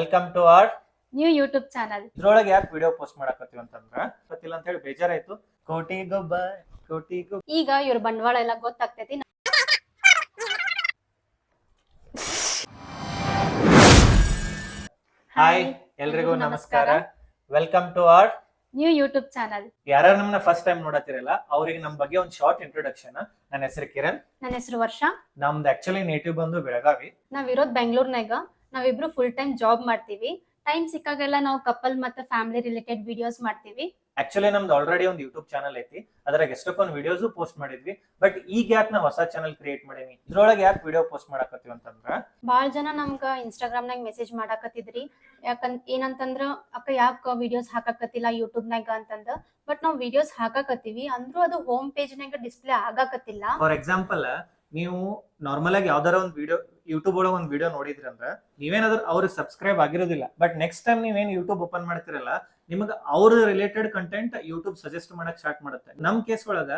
Welcome to our new YouTube channel. ಇದ್ರೊಳಗೆ ಯಾಕೆ video post ಮಾಡಕತ್ತೀವಿ ಅಂತಂದ್ರ ಗೊತ್ತಿಲ್ಲ ಅಂತ ಹೇಳಿ ಬೇಜಾರಾಯ್ತು. ಕೋಟಿ ಗೊಬ್ಬ ಈಗ ಇವ್ರ ಬಂಡವಾಳ ಎಲ್ಲ ಗೊತ್ತಾಗ್ತೈತಿ. ಹಾಯ್ ಎಲ್ರಿಗೂ ನಮಸ್ಕಾರ. Welcome to our new YouTube channel. ಯಾರು ನಮ್ಮನ್ನ ಫಸ್ಟ್ ಟೈಮ್ ನೋಡತ್ತಿರಲ್ಲ ಅವ್ರಿಗೆ ನಮ್ ಬಗ್ಗೆ ಒಂದು ಶಾರ್ಟ್ ಇಂಟ್ರೊಡಕ್ಷನ್. ನನ್ನ ಹೆಸರು ಕಿರಣ್. ನನ್ನ ಹೆಸರು ವರ್ಷ. ನಮ್ದು ಆಕ್ಚುಲಿ ನೇಟಿವ್ ಬಂದು ಬೆಳಗಾವಿ. ನಾವಿರೋದ್ ಬೆಂಗಳೂರಿನಾಗ. ನಾವಿಬ್ರು ಫುಲ್ ಟೈಮ್ ಜಾಬ್ ಮಾಡ್ತೀವಿ. ಟೈಮ್ ಸಿಕ್ಕಾಗೆಲ್ಲ ನಾವು ಕಪಲ್ ಮತ್ತೆ ಫ್ಯಾಮಿಲಿ ರಿಲೇಟೆಡ್ ವಿಡಿಯೋಸ್ ಮಾಡ್ತೀವಿ. ಆಕ್ಚುಲಿ ನಮ್ದು ಆಲ್ರೆಡಿ ಒಂದು ಯೂಟ್ಯೂಬ್ ಚಾನಲ್ ಐತಿ, ಅದ್ರಾಗ ಎಷ್ಟೊಂದು ವಿಡಿಯೋಸ್ ಪೋಸ್ಟ್ ಮಾಡಿದ್ವಿ. ಬಟ್ ಈಗ ಯಾಕೆ ನಾವು ಹೊಸ ಚಾನಲ್ ಕ್ರಿಯೇಟ್ ಮಾಡೀನಿ, ಇದ್ರೊಳಗೆ ಯಾಕೆ ವಿಡಿಯೋ ಪೋಸ್ಟ್ ಮಾಡಕತ್ತೀವಿ ಅಂತಂದ್ರ ಬಾಳ ಜನ ನಮ್ಗ ಇನ್ಸ್ಟಾಗ್ರಾಮ್ ನಾಗ ಮೆಸೇಜ್ ಮಾಡಾಕತ್ತಿದ್ರಿ. ಏನಂತಂದ್ರ ಅಕ್ಕ ಯಾಕ ವಿಡಿಯೋಸ್ ಹಾಕಾಕತ್ತಿಲ್ಲ ಯೂಟ್ಯೂಬ್ ನಾಗ ಅಂತಂದ. ಬಟ್ ನಾವ್ ವಿಡಿಯೋಸ್ ಹಾಕಾಕತ್ತೀವಿ ಅಂದ್ರೂ ಅದು ಹೋಮ್ ಪೇಜ್ ನಾಗ ಡಿಸ್ಪ್ಲೇ ಆಗಾಕತ್ತಿಲ್ಲ. ಫಾರ್ ಎಕ್ಸಾಂಪಲ್, ನೀವು ನಾರ್ಮಲ್ ಆಗಿ ಯಾವ್ದಾರ ಒಂದು ವಿಡಿಯೋ ಯೂಟ್ಯೂಬ್ ಒಳಗೆ ಒಂದು ವಿಡಿಯೋ ನೋಡಿದ್ರಿ ಅಂದ್ರ ನೀವೇನಾದ್ರೂ ಅವ್ರಿಗೆ ಸಬ್ಸ್ಕ್ರೈಬ್ ಆಗಿರೋದಿಲ್ಲ. ಬಟ್ ನೆಕ್ಸ್ಟ್ ಟೈಮ್ ನೀವೇನ್ ಯೂಟ್ಯೂಬ್ ಓಪನ್ ಮಾಡ್ತಿರಲ್ಲ, ನಿಮಗೆ ಅವ್ರ ರಿಲೇಟೆಡ್ ಕಂಟೆಂಟ್ ಯೂಟ್ಯೂಬ್ ಸಜೆಸ್ಟ್ ಮಾಡಕ್ ಸ್ಟಾರ್ಟ್ ಮಾಡುತ್ತೆ. ನಮ್ ಕೇಸ್ ಒಳಗ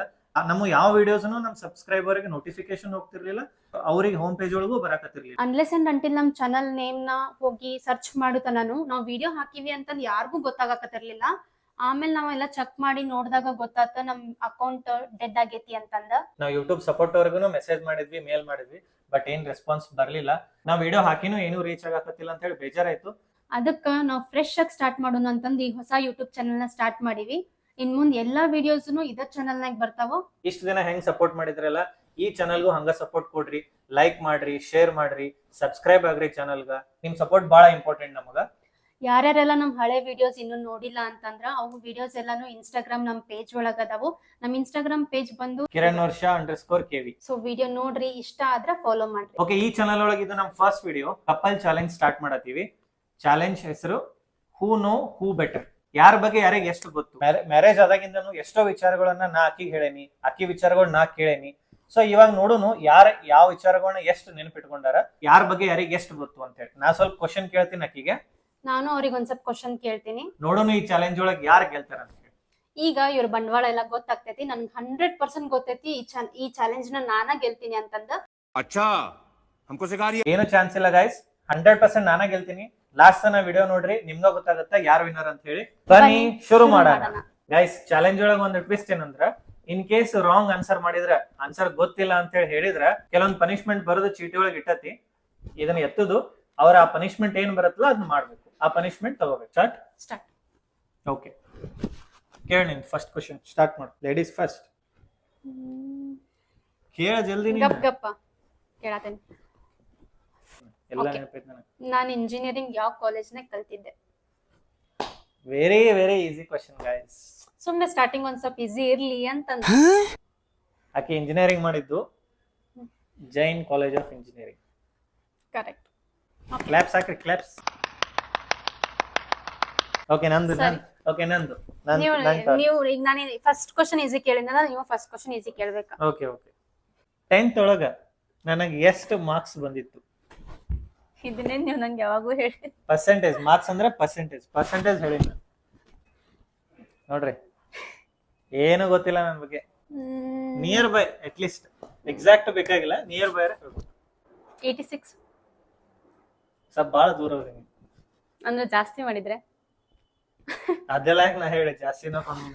ನಮ್ಮ ಯಾವ ವಿಡಿಯೋಸ್ನು ನಮ್ ಸಬ್ಸ್ಕ್ರೈಬರ್ ಗೆ ನೋಟಿಫಿಕೇಶನ್ ಹೋಗ್ತಿರ್ಲಿಲ್ಲ, ಅವ್ರಿಗೆ ಹೋಮ್ ಪೇಜ್ ಒಳಗೂ ಬರಾಕತ್ತಿರ್ಲಿಲ್ಲ. ಅನ್ಲೆಸ್ ಅಂಡ್ ಅಂಟಿಲ್ ನಮ್ ಚಾನಲ್ ನೇಮ್ ನ ಹೋಗಿ ಸರ್ಚ್ ಮಾಡುತ್ತನಾನು ನಾವ್ ವಿಡಿಯೋ ಹಾಕಿವಿ ಅಂತಂದ್ ಯಾರಿಗೂ ಗೊತ್ತಾಗಕತ್ತಿರ್ಲಿಲ್ಲ. ಆಮೇಲೆ ನಾವೆಲ್ಲ ಚೆಕ್ ಮಾಡಿ ನೋಡಿದಾಗ ಗೊತ್ತಾತ ನಮ್ ಅಕೌಂಟ್ ಡೆಡ್ ಆಗೈತಿ ಅಂತಂದ. ನಾವು ಯೂಟ್ಯೂಬ್ ಸಪೋರ್ಟ್ ಅವ್ರಿಗೂ ಮೆಸೇಜ್ ಮಾಡಿದ್ವಿ, ಮೇಲ್ ಮಾಡಿದ್ವಿ, ಬಟ್ ಏನ್ ರೆಸ್ಪಾನ್ಸ್ ಬರ್ಲಿಲ್ಲ. ನಾವ್ ವಿಡಿಯೋ ಹಾಕಿನೂ ಏನು ರೀಚ್ ಆಗಕತ್ತಿಲ್ಲ ಅಂತ ಹೇಳಿ ಬೇಜಾರಾಯ್ತು. ಅದಕ್ಕ ನಾವು ಫ್ರೆಶ್ ಆಗಿ ಸ್ಟಾರ್ಟ್ ಮಾಡೋಣ ಅಂತಂದ್ ಈ ಹೊಸ ಯೂಟ್ಯೂಬ್ ಚಾನಲ್ ನ ಸ್ಟಾರ್ಟ್ ಮಾಡಿವಿ. ಇನ್ ಮುಂದ್ ಎಲ್ಲಾ ವಿಡಿಯೋಸ್ನು ಇದ ಚಾನಲ್ ನಾಗ ಬರ್ತಾವ. ಇಷ್ಟು ದಿನ ಹೆಂಗ್ ಸಪೋರ್ಟ್ ಮಾಡಿದ್ರಲ್ಲ, ಈ ಚಾನಲ್ಗೂ ಹಂಗ ಸಪೋರ್ಟ್ ಕೊಡ್ರಿ. ಲೈಕ್ ಮಾಡ್ರಿ, ಶೇರ್ ಮಾಡ್ರಿ, ಸಬ್ಸ್ಕ್ರೈಬ್ ಆಗ್ರಿ ಚಾನಲ್ಗ. ನಿಮ್ ಸಪೋರ್ಟ್ ಬಹಳ ಇಂಪಾರ್ಟೆಂಟ್ ನಮಗ. ಯಾರ್ಯಾರೆಲ್ಲ ನಮ್ ಹಳೆ ವಿಡಿಯೋಸ್ ಇನ್ನೂ ನೋಡಿಲ್ಲ ಅಂತಂದ್ರ ಅವು ವಿಡಿಯೋಸ್ ಎಲ್ಲಾನು ಇನ್ಸ್ಟಾಗ್ರಾಮ್ ನಮ್ ಪೇಜ್ ಒಳಗ ಅದಾವು. ನಮ್ ಇನ್ಸ್ಟಾಗ್ರಾಮ್ ಪೇಜ್ ಬಂದು ಕಿರಣ್ ವರ್ಷ _KV. ಸೊ ವಿಡಿಯೋ ನೋಡ್ರಿ, ಇಷ್ಟ ಆದ್ರ ಫಾಲೋ ಮಾಡ್ರಿ. ಓಕೆ, ಈ ಚಾನಲ್ ಒಳಗೆ ಇದು ನಮ್ first video couple challenge start ಮಾಡತ್ತೀವಿ. ಚಾಲೆಂಜ್ ಹೆಸರು ಹೂ ನೋ ಹೂ ಬೆಟರ್. ಯಾರ ಬಗ್ಗೆ ಯಾರಿಗೆ ಎಷ್ಟು ಗೊತ್ತು. ಮ್ಯಾರೇಜ್ ಆದಾಗಿಂದನು ಎಷ್ಟೋ ವಿಚಾರಗಳನ್ನ ನಾ ಆಕಿಗೆ ಹೇಳೇನಿ, ಆಕಿ ವಿಚಾರಗಳನ್ನ ನಾ ಕೇಳೇನಿ. ಸೊ ಇವಾಗ ನೋಡುನು ಯಾರ ಯಾವ ವಿಚಾರಗಳನ್ನ ಎಷ್ಟು ನೆನಪಿಟ್ಕೊಂಡಾರ, ಯಾರ ಬಗ್ಗೆ ಯಾರಿಗೆ ಎಷ್ಟು ಗೊತ್ತು ಅಂತ ಹೇಳಿ. ನಾ ಸ್ವಲ್ಪ ಕ್ವಶನ್ ಕೇಳ್ತೀನಿ ಆಕಿಗೆ, ನಾನು ಅವ್ರಿಗೆ ಒಂದ್ ಸ್ವಲ್ಪ ಕ್ವಶನ್ ಕೇಳ್ತೀನಿ. ನೋಡೋನು ಈ ಚಾಲೆಂಜ್ ಒಳಗೆ ಯಾರು ಗೆಲ್ತಾರ ಅಂತ ಹೇಳಿ. ಈಗ ಇವ್ರ ಬಂಡವಾಳ ಎಲ್ಲ ಗೊತ್ತಾಗ್ತೈತಿ. ನನ್ಗೆ 100% ಗೊತ್ತೈತಿ ಈ ಚಾಲೆಂಜ್ ನ ನಾನ ಗೆಲ್ತೀನಿ ಅಂತಂದ. ಏನು ಚಾನ್ಸ್ ಇಲ್ಲ ಗೈಸ್, 100% ನಾನ ಗೆಲ್ತೀನಿ. ಲಾಸ್ಟ್ ತನ ವಿಡಿಯೋ ನೋಡ್ರಿ, ನಿಮ್ಗ ಗೊತ್ತಾಗತ್ತ ಯಾರು ವಿನ್ನರ್ ಅಂತ ಹೇಳಿ. ಬನ್ನಿ ಶುರು ಮಾಡೋಣ ಗೈಸ್. ಚಾಲೆಂಜ್ ಒಳಗೆ ಒಂದು ಟ್ವಿಸ್ಟ್ ಏನಂದ್ರ, ಇನ್ ಕೇಸ್ ರಾಂಗ್ ಆನ್ಸರ್ ಮಾಡಿದ್ರ, ಆನ್ಸರ್ ಗೊತ್ತಿಲ್ಲ ಅಂತ ಹೇಳಿ ಹೇಳಿದ್ರ ಕೆಲವೊಂದು ಪನಿಷ್ಮೆಂಟ್ ಬರೋದು ಚೀಟಿ ಒಳಗೆ ಇಟ್ಟತಿ. ಇದನ್ನ ಎತ್ತುದು ಅವ್ರ ಆ ಪನಿಷ್ಮೆಂಟ್ ಏನ್ ಬರುತ್ತಲ್ಲ ಅದನ್ನ ಮಾಡ್ಬೇಕು. ಆ ಪನಿಷ್ಮೆಂಟ್ ತಗೋಬೇಕು. ಸ್ಟಾರ್ಟ್. ಓಕೆ, ಕೇಳ ನಿನ್ ಫಸ್ಟ್ ಕ್ವಶನ್ ಸ್ಟಾರ್ಟ್ ಮಾಡು. Ladies first. ಕೇಳ ಜಲ್ದಿ. ಗಪ್ಪ ಕೇಳತೇನೆ. ಎಲ್ಲ ನೆನಪೈತೆ ನನಗೆ. ನಾನು ಇಂಜಿನಿಯರಿಂಗ್ ಯಾವ ಕಾಲೇಜ್ನಾಗ ಕಲ್ತಿದ್ದೆ? Very very easy question guys. ಸುಮ್ನೆ ಸ್ಟಾರ್ಟಿಂಗ್ ಒಂದ್ ಸ್ವಲ್ಪ ಈಸಿ ಇರ್ಲಿ ಅಂತಂದ. ಆಕೆ ಇಂಜಿನಿಯರಿಂಗ್ ಮಾಡಿದ್ದು Jain college of engineering. Correct. Claps ಹಾಕ್ರಿ, ಕ್ಲಾಪ್ಸ್. ಓಕೆ, ನಂದು. ನೀವು ಈಗ ನಾನು ಫಸ್ಟ್ ಕ್ವಶನ್ ಈಸಿ ಕೇಳಿದ್ನಲ್ಲ, ನೀವು ಫಸ್ಟ್ ಕ್ವಶನ್ ಈಸಿ ಕೇಳ್ಬೇಕಾ? ಓಕೆ. 10th ಒಳಗ ನನಗೆ ಎಷ್ಟು ಮಾರ್ಕ್ಸ್ ಬಂದಿತ್ತು? ಇದನ್ನೇ ನೀವು ನಂಗೆ ಯಾವಾಗೂ ಹೇಳಿ. ಪರ್ಸೆಂಟೇಜ್ ಮಾರ್ಕ್ಸ್ ಅಂದ್ರೆ ಪರ್ಸೆಂಟೇಜ್ ಹೇಳಿ ನೋಡ್ರಿ. ಏನು ಗೊತ್ತಿಲ್ಲ ನನ್ನ ಬಗ್ಗೆ. Near by, at least exact ಬೇಕಾಗಿಲ್ಲ, ನಿಯರ್ ಬೈ 86. ಸ್ವಲ್ಪ ಬಾಳ ದೂರ ಹೋಗ್ರಿ ಅಂದ್ರೆ ಜಾಸ್ತಿ ಮಾಡಿದ್ರೆ ಅದೆಲ್ಲ ಯಾಕೆ ನಾ ಹೇಳಿ, ಜಾಸ್ತಿನೋ ಕಮ್ಮಿ?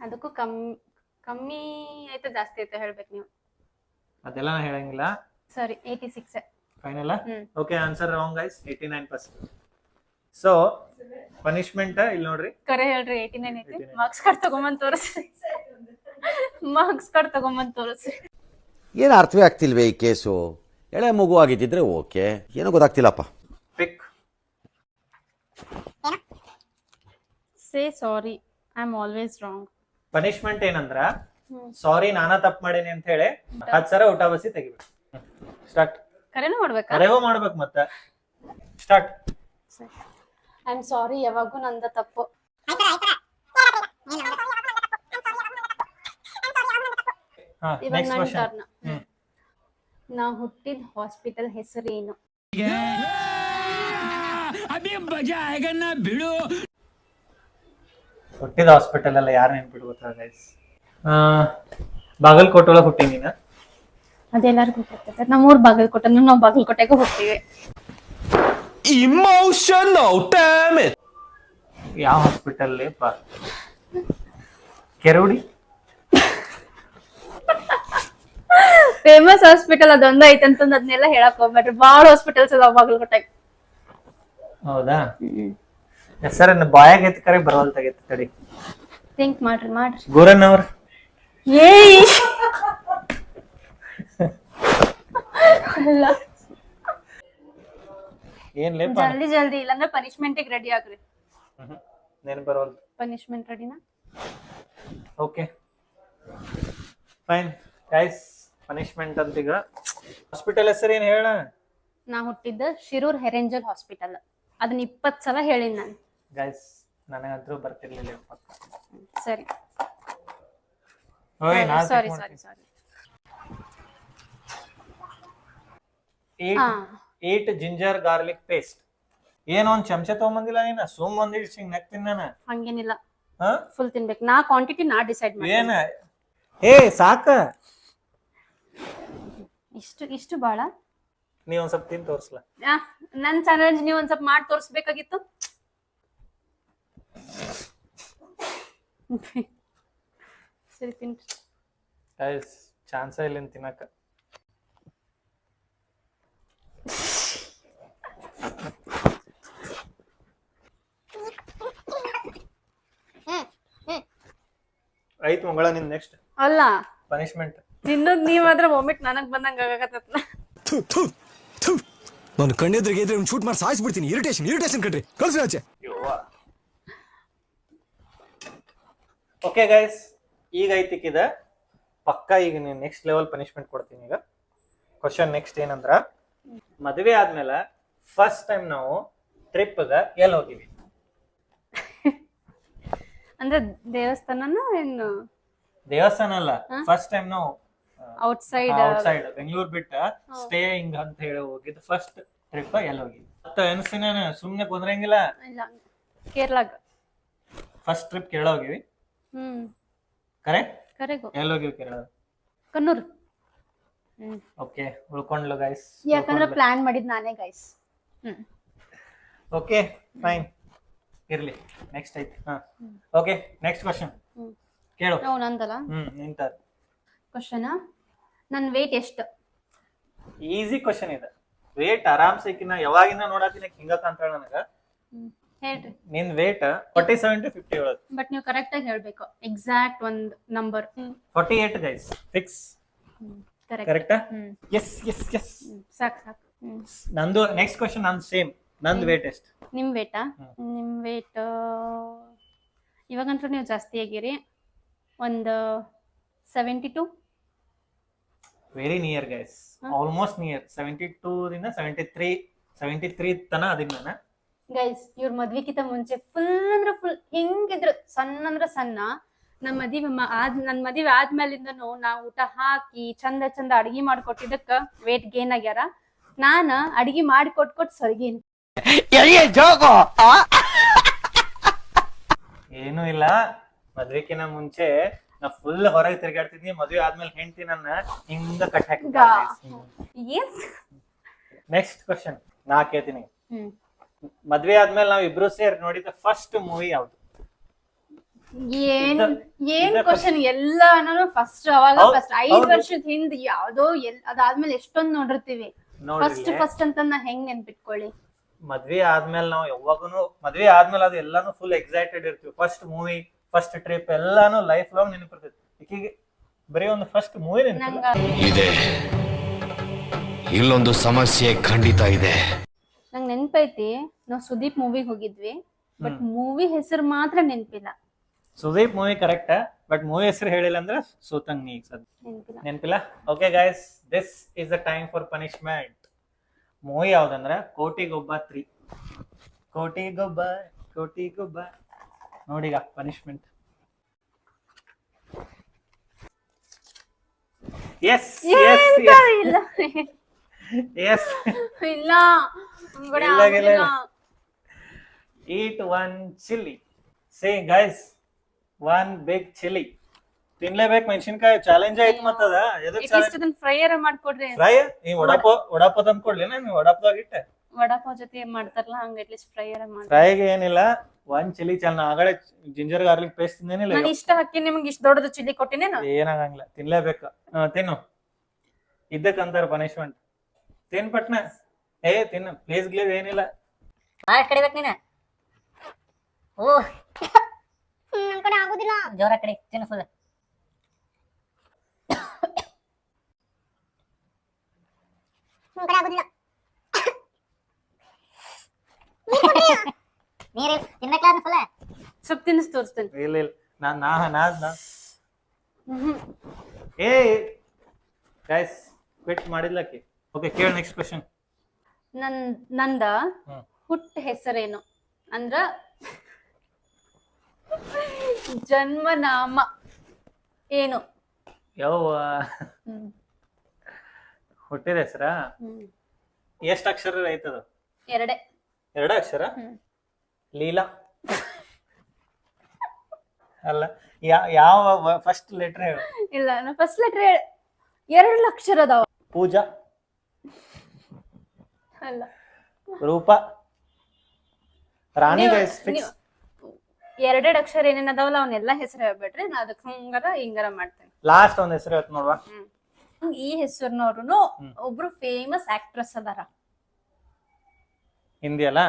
ಅದಕ್ಕೂ ಕಮ್ಮಿ ಆಯ್ತಾ ಜಾಸ್ತಿ ಆಯ್ತಾ ಹೇಳ್ಬೇಕು ನೀವು. ಅದೆಲ್ಲ ನಾ ಹೇಳಂಗಿಲ್ಲ. ಸರಿ, 86 final. Okay, answer wrong guys. 89%. So punishment ಇಲ್ಲಿ ನೋಡ್ರಿ. ಕರೆ ಹೇಳ್ರಿ, 89 ಐತಿ. ಮಾರ್ಕ್ಸ್ ಕಾರ್ಡ್ ತಗೊಂಬಂದ್ ತೋರಿಸ್ರಿ. ಏನು ಅರ್ಥವೇ ಆಗ್ತಿಲ್ವೇ ಈ ಕೇಸು? ಎಳೆ ಮಗು ಆಗಿದ್ದಿದ್ರೆ ಓಕೆ, ಏನೋ ಗೊತ್ತಾಗ್ತಿಲ್ಲಪ್ಪ. Pick. Say sorry, I am always wrong. Punishment ಏನಂದ್ರ, ಸಾರಿ ನಾನಾ ತಪ್ಪು ಮಾಡೇನಿ ಅಂತ ಹೇಳಿ 10 ಸಲ ಊಟ ಬಸಿ ತೆಗಿಬೇಕು. ಸ್ಟಾರ್ಟ್. ಕರೆನೂ ಮಾಡ್ಬೇಕಾ? ಕರೆವೋ ಮಾಡ್ಬೇಕು ಮತ್ತೆ. ಸ್ಟಾರ್ಟ್. ಐ ಆಮ್ ಸಾರಿ, ಯಾವಾಗೂ ನಂದ ತಪ್ಪು. ಇವಾಗ ನನ್ನ ಟರ್ನ್. ನಾ ಹುಟ್ಟಿದ ಹಾಸ್ಪಿಟಲ್ ಹೆಸರೇನು? ಹುಟ್ಟಿದ ಹಾಸ್ಪಿಟಲ್ ಎಲ್ಲ ಯಾರು ನೆನ್ಪಿಟ್ಟು ಗೊತ್ತಾ ಗೈಸ್? ಬಾಗಲಕೋಟೆ ಒಳಗೆ ಹುಟ್ಟಿ ನೀನು. ಅದೆಲ್ಲರಿಗೂ ಗೊತ್ತಿರ್ತೈತೆ. ನಮ್ಮೂರ್ ಬಾಗಲಕೋಟೆ, ನಾವು ಬಾಗಲಕೋಟೆಗೆ ಹೋಗ್ತೀವಿ. Emotional, damn it! ಯಾವ ಹಾಸ್ಪಿಟಲ್ ಕೆರವಡಿ ಫೇಮಸ್ ಹಾಸ್ಪಿಟಲ್ ಅದೊಂದು ಐತೆ ಅಂತಂದ್ ಅದನ್ನೆಲ್ಲ ಹೇಳಕ್ ಹೋಗ್ಬೇಡ್ರಿ, ಬಾಳ ಹಾಸ್ಪಿಟಲ್ಸ್ ಅದಾವ ಬಾಗಲಕೋಟೆಗೆ. ಹೌದಾ? ಹೆಸರನ್ನ ಬಾಯಾಗ ಎತ್ತಿ ಕರೆ ಬರವಲ್ತಾಗೈತಿ ತಡಿ. ಥಿಂಕ್ ಮಾಡ್ರಿ. ಗೋರನ್ ಅವ್ರ ಏಯ್ ಅಲ್ಲ, ಏನ್ ಲೇಪ ಜಲ್ದಿ ಇಲ್ಲಾಂದ್ರೆ ಪನಿಷ್ಮೆಂಟಿಗೆ ರೆಡಿ ಆಗ್ರಿ. ನೆನ್ ಬರವಲ್ದು. ಪನಿಷ್ಮೆಂಟ್ ರೆಡಿನಾ? ಓಕೆ ಫೈನ್ ಗೈಸ್, ಪನಿಷ್ಮೆಂಟ್ ಅಂತ ಈಗ ಹಾಸ್ಪಿಟಲ್ ಹೆಸರು ಏನ್ ಹೇಳ. ನಾ ಹುಟ್ಟಿದ್ದ ಶಿರೂರ್ ಹೆರೆಂಜಲ್ ಹಾಸ್ಪಿಟಲ್, ಅದನ್ನ 20 ಸಲ ಹೇಳಿನ್ ನಾನು. ಗೈಸ್ ನನಗಂತೂ ಬರ್ತಿರ್ಲಿಲ್ಲ. ಸರಿ ಓಯ್ ನಾ ಸಾರಿ. 8 ಜಿಂಜರ್ ಗಾರ್ಲಿಕ್ ಪೇಸ್ಟ್. ಏನೋ ಒಂದ್ ಚಮಚ ತಗೊಂಬಂದಿಲ್ಲ ನೀನ, ಸುಮ್ ಒಂದಿಟ್ಟು ಹಿಂಗ್ ನಗ್ತೀನಿ ನಾನು. ಹಂಗೇನಿಲ್ಲ, ಹಾ ಫುಲ್ ತಿನ್ಬೇಕು. ನಾ ಕ್ವಾಂಟಿಟಿ ನಾ ಡಿಸೈಡ್ ಮಾಡಿ. ಏನ ಏ ಸಾಕ, ಇಷ್ಟು ಬಾಳ. ನೀ ಒಂದ್ ಸ್ವಲ್ಪ ತಿನ್ ತೋರ್ಸ್ಲ. ನನ್ ಚಾಲೆಂಜ್ ನೀವ್ ಒಂದ್ ಸ್ವಲ್ಪ ಮಾಡಿ ತೋರ್ಸ್ಬೇಕಾಗಿತ್ತು. ಸರಿ ತಿನ್ರಿ. ಗೈಸ್ ಚಾನ್ಸ ಇಲ್ಲ ತಿನ್ನಕ. ಆಯ್ತು ಮಗಳ, ನಿನ್ ನೆಕ್ಸ್ಟ್ ಅಲ್ಲ ಪನಿಷ್ಮೆಂಟ್. ತಿನ್ನೋದ್ ನೀವ್ ಆದ್ರೆ ವಾಮಿಟ್ ನನಗ್ ಬಂದಂಗ ಆಗಕತ್ತಲ್ಲ. ನಾನು ಕಣ್ಣೆದ್ರಿಗೆ ಇದ್ರೆ ಶೂಟ್ ಮಾಡಿ ಸಾಯಿಸ್ಬಿಡ್ತೀನಿ. ಇರಿಟೇಷನ್ ಕಣ್ರಿ, ಕಳ್ಸಿ ಆಚೆ. ಓಕೆ ಗೈಸ್, ಈಗ ಐತಿಕ್ಕಿದ ಪಕ್ಕ. ಈಗ ನೀನ್ ನೆಕ್ಸ್ಟ್ ಲೆವೆಲ್ ಪನಿಷ್ಮೆಂಟ್ ಕೊಡ್ತೀನಿ. ಈಗ ಕ್ವಶನ್ ನೆಕ್ಸ್ಟ್ ಏನಂದ್ರ, ಮದುವೆ ಆದ್ಮೇಲೆ ಫಸ್ಟ್ ಟೈಮ್ ನಾವು ಟ್ರಿಪ್ಗ ಎಲ್ಲಿ ಹೋಗಿವಿ? ಅಂದ್ರೆ ದೇವಸ್ಥಾನನ ಏನು? ದೇವಸ್ಥಾನ ಅಲ್ಲ, ಫಸ್ಟ್ ಟೈಮ್ ನಾವು ಔಟ್ಸೈಡ್ ಬೆಂಗಳೂರು ಬಿಟ್ಟ ಸ್ಟೇಯಿಂಗ್ ಅಂತ ಹೇಳಿ ಹೋಗಿದ್ದು ಫಸ್ಟ್ ಟ್ರಿಪ್ ಎಲ್ಲಿ ಹೋಗಿದ್ವಿ ಅಂತ ಅನ್ಸಿನ ಸುಮ್ನೆ ಕುಂದ್ರಂಗಿಲ್ಲ. ಇಲ್ಲ, ಕೇರಳಾಗ ಫಸ್ಟ್ ಟ್ರಿಪ್ ಕೇರಳ ಹೋಗಿವಿ. ಕರೆಕ್ಟ್. ಎಲ್ಲಿ ಹೋಗಿವಿ? ಕೇರಳ, ಕಣ್ಣೂರ್. ಓಕೆ, ಉಳ್ಕೊಂಡ್ಲು ಗೈಸ್. ಯಾಕಂದ್ರೆ ಪ್ಲಾನ್ ಮಾಡಿದ್ ನಾನೇ ಗೈಸ್. ಓಕೆ ಫೈನ್, ಇರ್ಲಿ. ನೆಕ್ಸ್ಟ್ ಐತಿ. ಓಕೆ, ನೆಕ್ಸ್ಟ್ ಕ್ವಶನ್ ಕೇಳು. ನಂದಲ್ಲ ನಿಂತಾರ ಕ್ವಶನ್. ನನ್ ವೇಟ್ ಎಷ್ಟು? ಈಸಿ ಕ್ವಶನ್ ಇದೆ. ವೇಟ್ ಆರಾಮ್ ಸಿಕ್ಕಿನ ಯಾವಾಗಿಂದ ನೋಡಾತೀನಿ ಹಿಂಗ ಕಾಣ್ತಾಳ ನನಗ. ಹೇಳ್ರಿ. ನಿನ್ ವೇಟ್ 47 to 50 ಒಳಗ. ಬಟ್ ನೀವು ಕರೆಕ್ಟ್ ಆಗಿ ಹೇಳ್ಬೇಕು, ಎಕ್ಸಾಕ್ಟ್ ಒಂದ್ number. 48 guys, fix. Correct. Yes. ಸಾಕ್. ನಂದು ನೆಕ್ಸ್ಟ್ ಕ್ವಶನ್ ನಂದು ಸೇಮ್. ನಂದು ವೇಟ್ ಎಷ್ಟು? ನಿಮ್ ವೇಟಾ? ನಿಮ್ ವೇಟ್ ಇವಾಗಂತೂ ನೀವು ಜಾಸ್ತಿ ಆಗಿರಿ. ಒಂದು 72. Very near guys, almost near. 72 ದಿಂದ 73 ತನ ಅದೀನಿ ನಾನು. ಗೈಸ್ ಇವ್ರ ಮದ್ವಿಕಿಂತ ಮುಂಚೆ ಫುಲ್ ಅಂದ್ರೆ ಫುಲ್ ಹೆಂಗಿದ್ರು, ಸಣ್ಣ ಅಂದ್ರೆ ಸಣ್ಣ. ನನ್ ಮದ್ವೆ ಆದ್ಮೇಲಿಂದನು ನಾ ಊಟ ಹಾಕಿ ಚಂದ ಅಡ್ಗಿ ಮಾಡ್ಕೊಟ್ಟಿದ್ದಕ್ಕ ವೇಟ್ ಗೇನ್ ಆಗ್ಯಾರ. ನಾನ ಅಡ್ಗಿ ಮಾಡಿ ಕೊಟ್ ಸೊರ್ಗೇನ್. ಏನು ಇಲ್ಲ, ಮದ್ವೆಕಿನ ಮುಂಚೆ ನಾ ಫುಲ್ ಹೊರಗೆ ತಿರ್ಗಾಡ್ತಿದ್ನಿ. ಮದ್ವೆ ಆದ್ಮೇಲೆ ಹೆಂಡತಿ ನನ್ನ ಹಿಂಗ ಕಟ್ ಹಾಕಿದ್ದ. ನೆಕ್ಸ್ಟ್ ಕ್ವಶನ್ ನಾ ಕೇಳ್ತೀನಿ. ಮದ್ವೆ ಆದ್ಮೇಲೆ ನಾವ್ ಇಬ್ರು ಸೇರಿ ನೋಡಿದ ಫಸ್ಟ್ ಮೂವಿ ಯಾವ್ದು? ಏನ್ ಕ್ವಶನ್? ಎಲ್ಲಾನು ಫಸ್ಟ್. ಅವಾಗ ಫಸ್ಟ್ 5 ವರ್ಷದ ಹಿಂದ್ ಯಾವ್ದೋ ಅದಾದ್ಮೇಲೆ ಎಷ್ಟೊಂದ್ ನೋಡಿರ್ತೀವಿ. ಫಸ್ಟ್ ಅಂತ ನಾ ಹೆಂಗ್ ನೆನ್ಪಿಟ್ಕೊಳ್ಳಿ? ಮದ್ವೆ ಆದ್ಮೇಲೆ ನಾವು ಯಾವಾಗನು ಮದ್ವೆ ಆದ್ಮೇಲೆ ಅದು ಎಲ್ಲಾನು ಫುಲ್ ಎಕ್ಸೈಟೆಡ್ ಇರ್ತೀವಿ. ಫಸ್ಟ್ ಮೂವಿ, ಫಸ್ಟ್ ಟ್ರಿಪ್ ಎಲ್ಲಾನು ಲೈಫ್ ಲಾಂಗ್ ನೆನಪಿರ್ತೈತಿ. ಈಕಿಗೆ ಬರೀ ಒಂದು ಫಸ್ಟ್ ಮೂವಿ ನೆನಪಿಲ್ಲ. ಇದೆ, ಇಲ್ಲೊಂದು ಸಮಸ್ಯೆ ಖಂಡಿತ ಇದೆ. ನಂಗ್ ನೆನ್ಪೈತಿ, ನಾವ್ ಸುದೀಪ್ ಮೂವಿಗೆ ಹೋಗಿದ್ವಿ, ಬಟ್ ಮೂವಿ ಹೆಸರು ಮಾತ್ರ ನೆನ್ಪಿಲ್ಲ. Sudeep movie correct, but movie ಹೆಸರು ಹೇಳಿಲ್ಲ ಅಂದ್ರೆ ಸೋತಂಗ್ ನೀ ನೆನ್ಪಿಲ್ಲ. Okay guys, this is the time for punishment. Movie ಯಾವ್ದಂದ್ರ ಕೋಟಿಗೊಬ್ಬ 3. ಕೋಟಿಗೊಬ್ಬ ನೋಡಿಗ ಪನಿಷ್ಮೆಂಟ್. ಎಸ್ ಇಲ್ಲ. Eat one chili. Say guys, one big chili. ತಿನ್ಲೇಬೇಕು ಮೆಣಸಿನ್ಕಾಯಿ. ಚಾಲೆಂಜ್ ಆಯ್ತು ಮತ್ತದ. ಫ್ರೈ ಮಾಡ್ಕೊಡ್ರಿ. ಫ್ರೈ? ನೀವ್ ವಡಾಪಾವ್ ತಂದ್ಕೊಡ್ಲಿ? ನೀವು ವಡಾಪಾವ್ ಇಟ್ಟೆ ವಡಾಪಾವ್ ಜೊತೆ ಮಾಡ್ತಾರಲ್ಲ ಹಂಗ ಅಟ್ಲೀಸ್ಟ್ ಫ್ರೈ ಮಾಡಿ. ಫ್ರೈಗೆ ಏನಿಲ್ಲ, ಒಂದ್ ಚಿಲ್ಲಿ ಚಾಲ್ ಆಗಡೆ ಜಿಂಜರ್ ಗಾರ್ಲಿಕ್ ಪೇಸ್ಟ್ ತಿಂದೇನಿಲ್ಲ. ನಾನು ಇಷ್ಟ ಹಾಕಿ ನಿಮ್ಗೆ ಇಷ್ಟ ದೊಡ್ಡದು ಚಿಲ್ಲಿ ಕೊಟ್ಟಿನೇನು? ಏನಾಗಂಗಿಲ್ಲ, ತಿನ್ಲೇಬೇಕು. ತಿನ್ನು, ಇದ್ದಕ್ಕಂತಾರ ಪನಿಷ್ಮೆಂಟ್. ತಿನ್ ಪಟ್ನ. ತಿನ್ನು ಪ್ಲೀಸ್ ಗ್ಲೀಸ್ ಏನಿಲ್ಲ. ಕಡಿಬೇಕು ನೀನು. ಓ ನಮ್ ಕಡೆ ಆಗುದಿಲ್ಲ. ಜೋರ ಕಡಿ ತಿನ್ನು ಫುಲ್. ನಮ್ ಕಡೆ ಆಗುದಿಲ್ಲ. ನೀರು ತಿನ್ನಕ್ಲ ಫುಲ್. ಸ್ವಲ್ಪ ತಿನ್ನಿಸ್ ತೋರಿಸ್ತೇನೆ. ಇಲ್ಲ ಇಲ್ಲ, ನಾ ಗೈಸ್ ಕ್ವಿಟ್ ಮಾಡಿದ್ಲಕ್ಕೆ. ಓಕೆ, ಕೇಳ ನೆಕ್ಸ್ಟ್ ಕ್ವೆಶ್ಚನ್. ನಂದ ಹ್ಮ್. ಹುಟ್ಟ ಹೆಸರೇನು ಅಂದ್ರ ಜನ್ಮನಾಮ ಏನು? ಯಾವ ಹ್ಮ್. ಹುಟ್ಟಿದ ಹೆಸರ ಹ್ಮ್. ಎಷ್ಟ್ ಅಕ್ಷರ ಐತದ? ಎರಡೇ. 2 ಅಕ್ಷರ? ಹ್ಮ್. ಲೀಲಾ ಅಲ್ಲ, ಯಾವ ಫಸ್ಟ್ ಲೆಟರ್ ಹೇಳು. ಇಲ್ಲ, ನಾ ಫಸ್ಟ್ ಲೆಟರ್ 2 ಅಕ್ಷರ ಅದಾವ. ಪೂಜಾ, ಅಲ್ಲ, ರೂಪ, ರಾಣಿ. ನೀವು- ಗೈಸ್ ಫಿಕ್ಸ್. ನೀವು 2 ಅಕ್ಷರ ಏನೇನ್ ಅದಾವಲ್ಲ ಅವನ್ನೆಲ್ಲ ಹೆಸರು ಹೇಳ್ಬೇಡ್ರಿ, ನಾ ಅದಕ್ಕೆ ಹಂಗಾರ ಹಿಂಗಾರ ಮಾಡ್ತೇನೆ. ಲಾಸ್ಟ್ ಒಂದ್ ಹೆಸರು ಹೇಳ್ತ ನೋಡ್ವಾ. ಈ ಹೆಸರಿನವ್ರು ಹ್ಮ್. ಒಬ್ರು ಫೇಮಸ್ ಆಕ್ಟ್ರೆಸ್ ಅದಾರ. ಹಿಂದಿ ಅಲ್ಲ?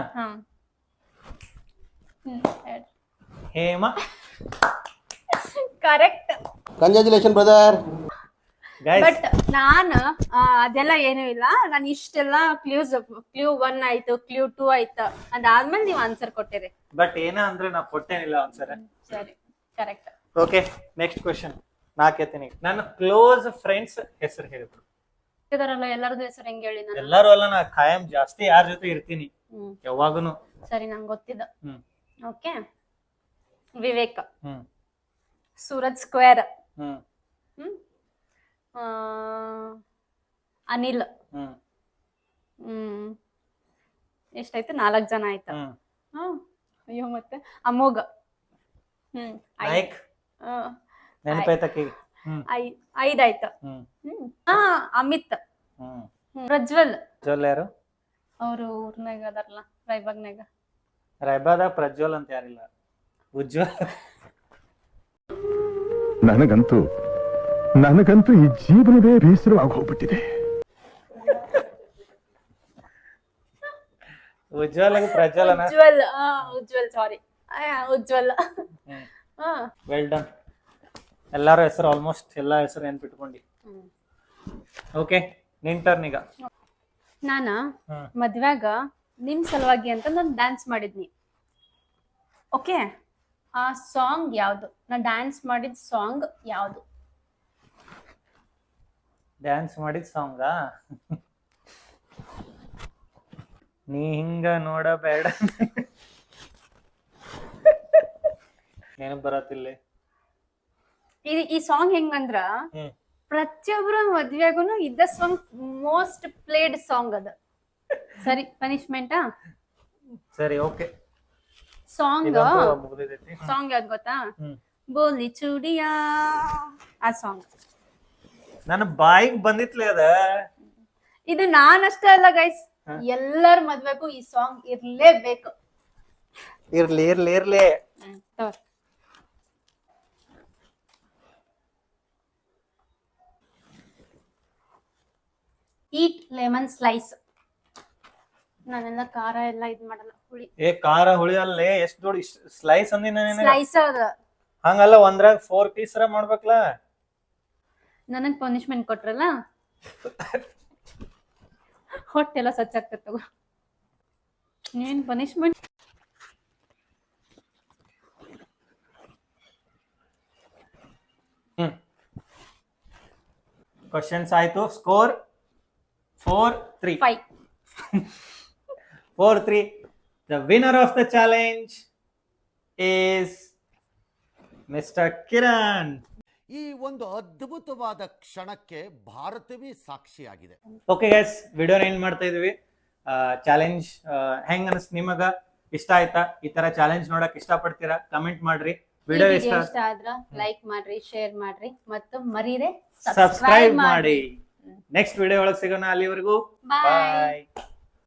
Hema. Correct. Congratulation brother. Guys but ಅದೆಲ್ಲ ಏನೂ ಇಲ್ಲ. ನಾನು ಇಷ್ಟೆಲ್ಲ ಕ್ಲೂ 1 ಆಯ್ತು, ಕ್ಲೂ 2 ಆಯ್ತು, ಅದಾದ್ಮೇಲೆ ನೀವು ಆನ್ಸರ್ ಕೊಟ್ಟಿರಿ. ಬಟ್ ಏನ ಅಂದ್ರೆ ನಾ ಕೊಟ್ಟೇನಿಲ್ಲ ಒಂದ್ಸರಿ. ಸರಿ, ಕರೆಕ್ಟ್. Okay, next question. ನಾ ಕೇಳ್ತೀನಿ. ನನ್ನ ಕ್ಲೋಸ್ ಫ್ರೆಂಡ್ಸ್ ಹೆಸರು ಹೇಳ್ಬಿಡು. ಇದರಲ್ಲ ಎಲ್ಲರದು ಹೆಸರು ಹೆಂಗ್ ಹೇಳಿ ನಾನು? ಎಲ್ಲಾರು ಅಲ್ಲ, ನಾ ಖಾಯಂ ಜಾಸ್ತಿ ಯಾರ ಜೊತೆ ಇರ್ತೀನಿ ಹ್ಮ್. ಯಾವಾಗನು. ಸರಿ, ನಂಗೆ ಗೊತ್ತಿದ್ದ. ಹ್ಮ್. ಓಕೆ, ವಿವೇಕ್, ಹ್ಮ್ ಸೂರಜ್ ಸ್ಕ್ವೇರ್, ಹ್ಮ್ ಆ, ಅನಿಲ್. ಹ್ಮ್ ಎಷ್ಟಾಯ್ತು? 4 ಜನ ಆಯ್ತು. ಹ್ಮ್ ಅಯ್ಯೋ, ಮತ್ತೆ ಅಮೋಘ. ನಾಯ್ಕ್ ನೆನಪಾಯ್ತಕ್ಕಿ. ಹ್ಮ್ 5 ಆಯ್ತು. ಹ್ಮ್ ಅಮಿತ್, ಹ್ಮ್ ಪ್ರಜ್ವಲ್. ಪ್ರಜ್ವಲ್ ಯಾರು? ಅವ್ರು ಊರ್ನಾಗ ಅದಾರಲ್ಲ, ರಾಯಬಾಗ್ನಾಗ. ರೈಬಾದ ಪ್ರಜ್ವಲ್ ಅಂತ ಯಾರಿಲ್ಲ. ಉಜ್ವಲ್. ನನಗಂತೂ ಈ ಜೀವನವೇ ಬೇಸರವಾಗಿ ಹೋಗ್ಬಿಟ್ಟಿದೆ. Ujwal Prajwal Ujwal, sorry, Ujwal. Well done. ಎಲ್ಲಾರ ಹೆಸರು ಆಲ್ಮೋಸ್ಟ್ ಎಲ್ಲಾ ಹೆಸರು ನೆನ್ಪಿಟ್ಕೊಂಡಿ. ಓಕೆ, ನಿನ್ ಟರ್ನ್ ಈಗ. ನಾನ ಮದ್ವ್ಯಾಗ ನಿಮ್ ಸಲುವಾಗಿ ಅಂತ ನಾನು ಡ್ಯಾನ್ಸ್ ಮಾಡಿದ್ನಿ. ಓಕೆ, ಆ ಸಾಂಗ್ ಯಾವ್ದು? ನಾ ಡ್ಯಾನ್ಸ್ ಮಾಡಿದ ಸಾಂಗ್ ಯಾವ್ದು? ಡ್ಯಾನ್ಸ್ ಮಾಡಿದ ಸಾಂಗಾ? ನೀ ಹಿಂಗ ನೋಡಬೇಡ. ನೆನಪು ಬರತ್ತಿಲ್ಲ. ಈ ಸಾಂಗ್ ಹೆಂಗಂದ್ರ ಪ್ರತಿಯೊಬ್ಬರ ಮದ್ವೆಗುನು ಇದ್ದ ಸಾಂಗ್, ಮೋಸ್ಟ್ ಪ್ಲೇಡ್ ಸಾಂಗ್ ಅದ. ಸರಿ, ಪನಿಷ್ಮೆಂಟಾ? ಸರಿ, ಓಕೆ. ಸಾಂಗ್ ಮುಗ್ದೈತಿ. ಸಾಂಗ್ ಯಾವ್ದು ಗೊತ್ತಾ? ಬೋಲಿ ಚೂಡಿಯಾ, ಆ ಸಾಂಗ್. ನನ್ನ ಬಾಯಿಗೆ ಬಂದಿತ್ಲೆ ಅದ. ಇದು ನಾನಷ್ಟೇ ಅಲ್ಲ ಗೈಸ್, ಎಲ್ಲರ ಮದ್ವೆಗೂ ಈ ಸಾಂಗ್ ಇರ್ಲೇಬೇಕು. ಇರ್ಲಿ ಇರ್ಲಿ ಇರ್ಲಿ. ಈಟ್ ಲೆಮನ್ ಸ್ಲೈಸ್. ನಾನೆಲ್ಲ ಖಾರ ಎಲ್ಲ ಇದ್ ಮಾಡಲ್ಲ, ಹುಳಿ. ಖಾರ ಹುಳಿ ಅಲ್ಲೇ ಎಷ್ಟ್ ದೊಡ್ಡ ಸ್ಲೈಸ್ ಅಂದಿನ. ಸ್ಲೈಸ್ ಅದ ಹಂಗಲ್ಲ, ಒಂದ್ರಾಗ 4 ಪೀಸ್ ಮಾಡ್ಬೇಕಲ್ಲ. ನನಗ್ ಪನಿಷ್ಮೆಂಟ್ ಕೊಟ್ರಲ್ಲ, ಹೊಟ್ಟೆಲ್ಲ ಸಚ್ಚಾಗ್ತದ. ನೀನ್ ಪನಿಷ್ಮೆಂಟ್. ಕ್ವಶನ್ಸ್ ಆಯ್ತು. Score 4-3. 5. 4-3. The winner of the challenge is Mr. Kiran. ಈ ಒಂದು ಅದ್ಭುತವಾದ ಕ್ಷಣಕ್ಕೆ ಭಾರತವೇ ಸಾಕ್ಷಿಯಾಗಿದೆ. ಓಕೆ ಗೈಸ್, ವಿಡಿಯೋನ ಏನ್ ಮಾಡ್ತಾ ಇದೀವಿ. ಚಾಲೆಂಜ್ ಹೆಂಗ್ ಅನಿಸ್ತು ನಿಮಗ? ಇಷ್ಟ ಆಯ್ತಾ? ಈ ತರ ಚಾಲೆಂಜ್ ನೋಡಕ್ ಇಷ್ಟ ಪಡ್ತೀರಾ? ಕಮೆಂಟ್ ಮಾಡ್ರಿ. ವಿಡಿಯೋ ಇಷ್ಟ ಆದ್ರ ಲೈಕ್ ಮಾಡ್ರಿ, ಶೇರ್ ಮಾಡ್ರಿ, ಮತ್ತು ಮರೀದೆ ಸಬ್ಸ್ಕ್ರೈಬ್ ಮಾಡಿ. ನೆಕ್ಸ್ಟ್ ವಿಡಿಯೋ ಒಳಗೆ ಸಿಗೋಣ. ಅಲ್ಲಿವರೆಗೂ ಬಾಯ್. ಬಾಯ್.